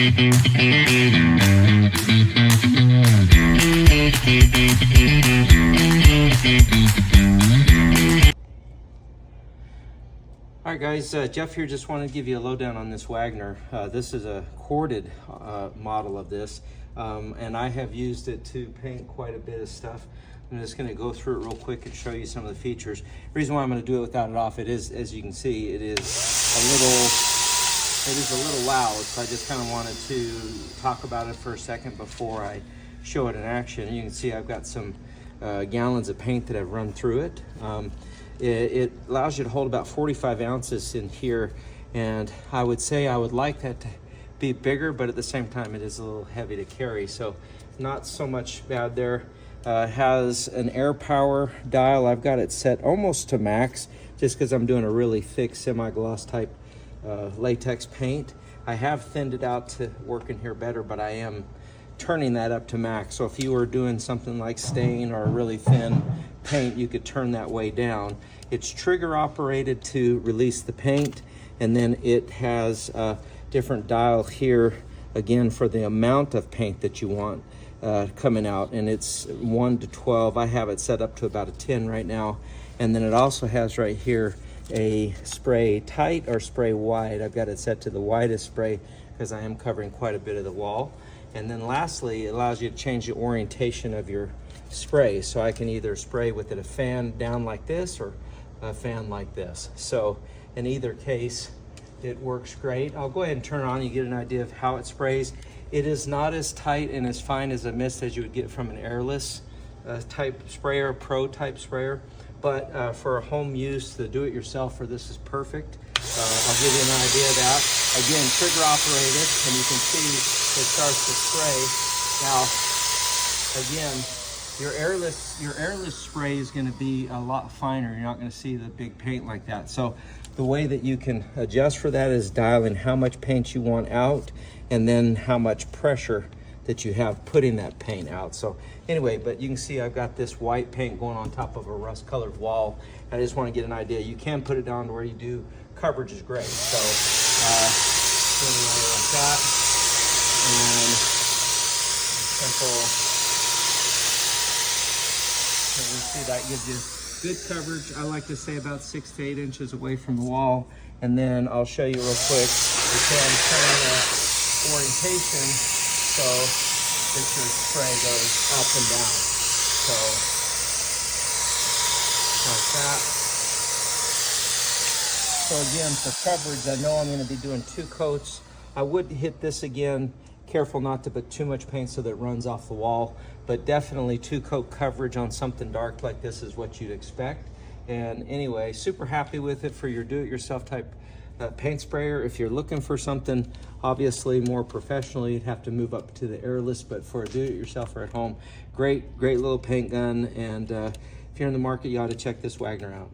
All right guys, Jeff here, just wanted to give you a lowdown on this Wagner. This is a corded model of this, and I have used it to paint quite a bit of stuff. I'm just going to go through it real quick and show you some of the features. The reason why I'm going to do it without it off, it is, as you can see, it is a little loud, so I just kind of wanted to talk about it for a second before I show it in action. You can see I've got some gallons of paint that I've run through it. It allows you to hold about 45 ounces in here, and I would say I would like that to be bigger, but at the same time it is a little heavy to carry, so not so much bad there. Has an air power dial. I've got it set almost to max just because I'm doing a really thick semi-gloss type latex paint. I have thinned it out to work in here better, but I am turning that up to max. So if you were doing something like stain or a really thin paint, you could turn that way down. It's trigger operated to release the paint, and then it has a different dial here again for the amount of paint that you want coming out, and it's 1 to 12. I have it set up to about a 10 right now, and then it also has right here a spray tight or spray wide. I've got it set to the widest spray because I am covering quite a bit of the wall. And then lastly, it allows you to change the orientation of your spray. So I can either spray with it a fan down like this or a fan like this. So in either case, it works great. I'll go ahead and turn it on, you get an idea of how it sprays. It is not as tight and as fine as a mist as you would get from an airless type sprayer, pro type sprayer. But for home use, the do-it-yourselfer, this is perfect. I'll give you an idea of that. Again, trigger operated, and you can see it starts to spray. Now, again, your airless spray is going to be a lot finer. You're not going to see the big paint like that. So the way that you can adjust for that is dialing how much paint you want out, and then how much pressure that you have putting that paint out. So anyway, but you can see I've got this white paint going on top of a rust colored wall. I just want to get an idea. You can put it down to where you do, coverage is great. So like that, and simple. And you see that gives you good coverage. I like to say about 6 to 8 inches away from the wall. And then I'll show you real quick. You can turn the orientation so that your spray goes up and down. So like that. So again, for coverage, I know I'm going to be doing 2 coats. I would hit this again. Careful not to put too much paint so that it runs off the wall, but definitely 2 coat coverage on something dark like this is what you'd expect. And anyway, super happy with it for your do-it-yourself type paint sprayer. If you're looking for something obviously more professional, you'd have to move up to the airless, but for a do-it-yourselfer at home, great little paint gun. And if you're in the market, you ought to check this Wagner out.